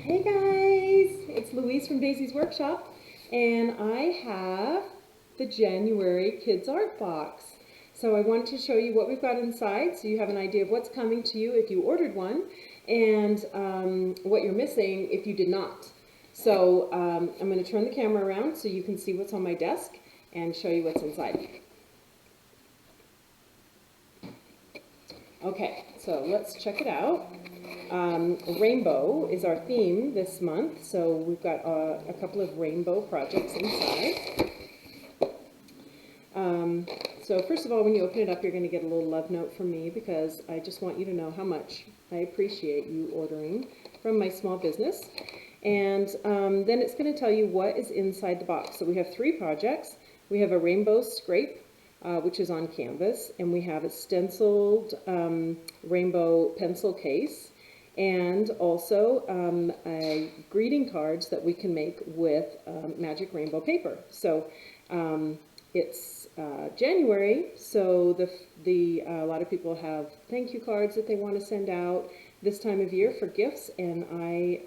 Hey guys, it's Louise from Daisy's Workshop, and I have the January Kids Art Box. So I wanted to show you what we've got inside so you have an idea of what's coming to you if you ordered one, and what you're missing if you did not. So I'm going to turn the camera around so you can see what's on my desk and show you what's inside. Okay, so let's check it out. Rainbow is our theme this month, so we've got a couple of rainbow projects inside. So first of all, when you open it up, you're going to get a little love note from me because I just want you to know how much I appreciate you ordering from my small business. And then it's going to tell you what is inside the box. So we have 3 projects. We have a rainbow scrape, which is on canvas, and we have a stenciled rainbow pencil case, and also greeting cards that we can make with magic rainbow paper. So it's January, so a lot of people have thank you cards that they want to send out this time of year for gifts, and I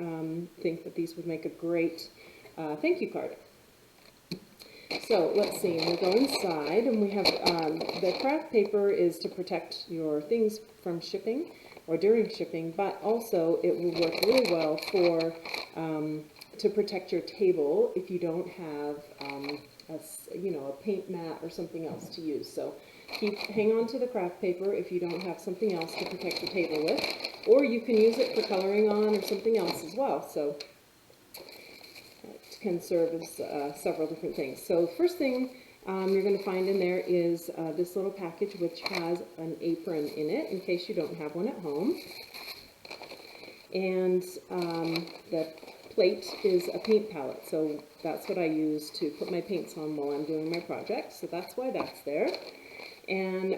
think that these would make a great thank you card. So let's see, we'll go inside, and we have the craft paper is to protect your things from shipping or during shipping, but also it will work really well for to protect your table if you don't have a paint mat or something else to use. So hang on to the craft paper if you don't have something else to protect your table with, or you can use it for coloring on or something else as well. So can serve as several different things. So first thing you're going to find in there is this little package which has an apron in it in case you don't have one at home. And the plate is a paint palette, so that's what I use to put my paints on while I'm doing my project, so that's why that's there. And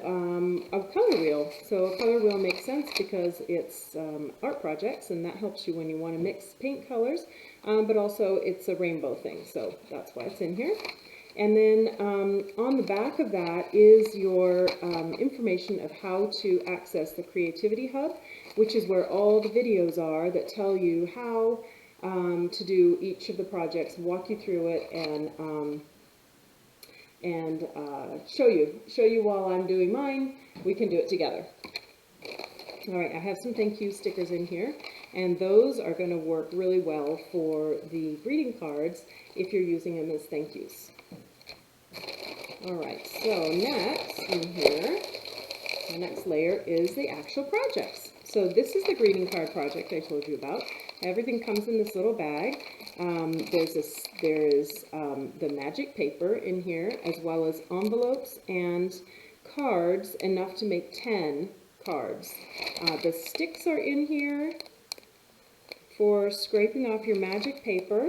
a color wheel. So a color wheel makes sense because it's art projects, and that helps you when you want to mix paint colors, but also it's a rainbow thing, so that's why it's in here. And then on the back of that is your information of how to access the Creativity Hub, which is where all the videos are that tell you how to do each of the projects, walk you through it, and show you while I'm doing mine. We can do it together. All right, I have some thank you stickers in here, and those are going to work really well for the greeting cards if you're using them as thank yous. All right, so next in here, the next layer is the actual projects. So this is the greeting card project I told you about. Everything comes in this little bag. There is the magic paper in here, as well as envelopes and cards, enough to make 10 cards. The sticks are in here for scraping off your magic paper,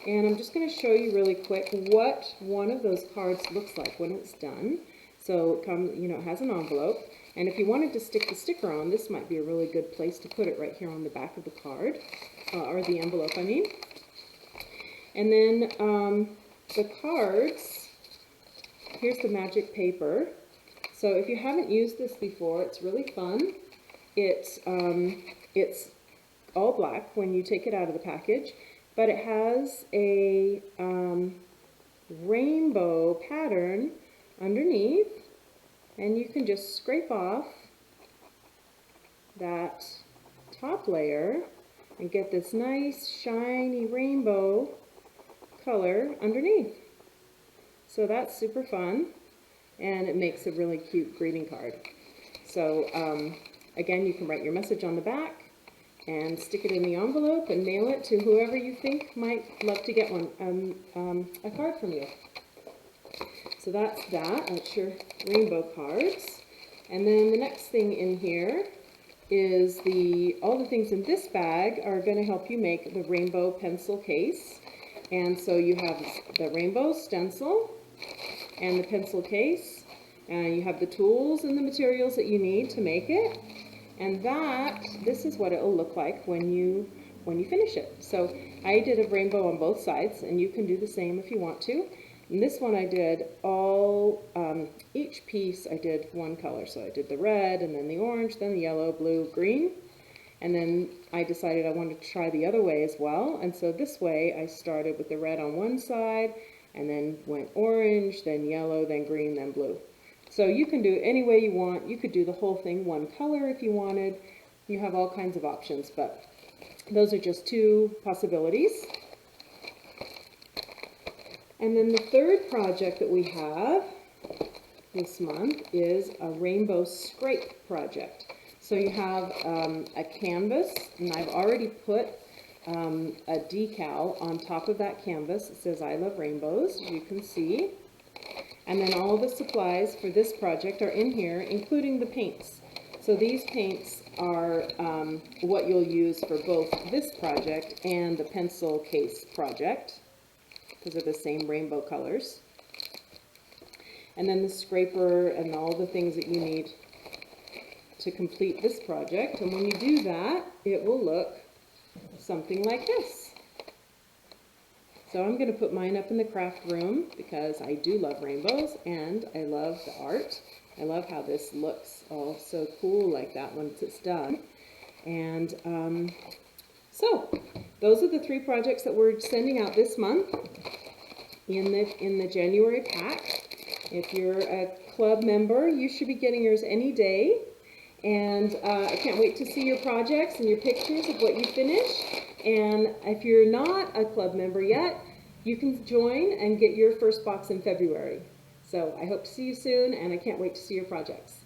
and I'm just going to show you really quick what one of those cards looks like when it's done. So it has an envelope, and if you wanted to stick the sticker on, this might be a really good place to put it right here on the back of the card, or the envelope, I mean. And then the cards, here's the magic paper. So if you haven't used this before, it's really fun. It's all black when you take it out of the package, but it has a rainbow pattern underneath, and you can just scrape off that top layer and get this nice shiny rainbow color underneath. So that's super fun, and it makes a really cute greeting card. So again, you can write your message on the back and stick it in the envelope and mail it to whoever you think might love to get a card from you. So that's your rainbow cards. And then the next thing in here is all the things in this bag are going to help you make the rainbow pencil case. And so you have the rainbow stencil and the pencil case, and you have the tools and the materials that you need to make it. And this is what it'll look like when you finish it. So I did a rainbow on both sides, and you can do the same if you want to. And this one I did each piece I did one color. So I did the red, and then the orange, then the yellow, blue, green. And then I decided I wanted to try the other way as well. And so this way I started with the red on one side and then went orange, then yellow, then green, then blue. So you can do it any way you want. You could do the whole thing one color if you wanted. You have all kinds of options, but those are just two possibilities. And then the third project that we have this month is a rainbow scrape project. So you have a canvas, and I've already put a decal on top of that canvas. It says I love rainbows, as you can see. And then all the supplies for this project are in here, including the paints. So these paints are what you'll use for both this project and the pencil case project, because they're the same rainbow colors. And then the scraper and all the things that you need to complete this project. And when you do that, it will look something like this. So I'm going to put mine up in the craft room because I do love rainbows and I love the art. I love how this looks all so cool like that once it's done. And so those are the three projects that we're sending out this month in the January pack. If you're a club member, you should be getting yours any day. And I can't wait to see your projects and your pictures of what you finish. And if you're not a club member yet, you can join and get your first box in February. So I hope to see you soon, and I can't wait to see your projects.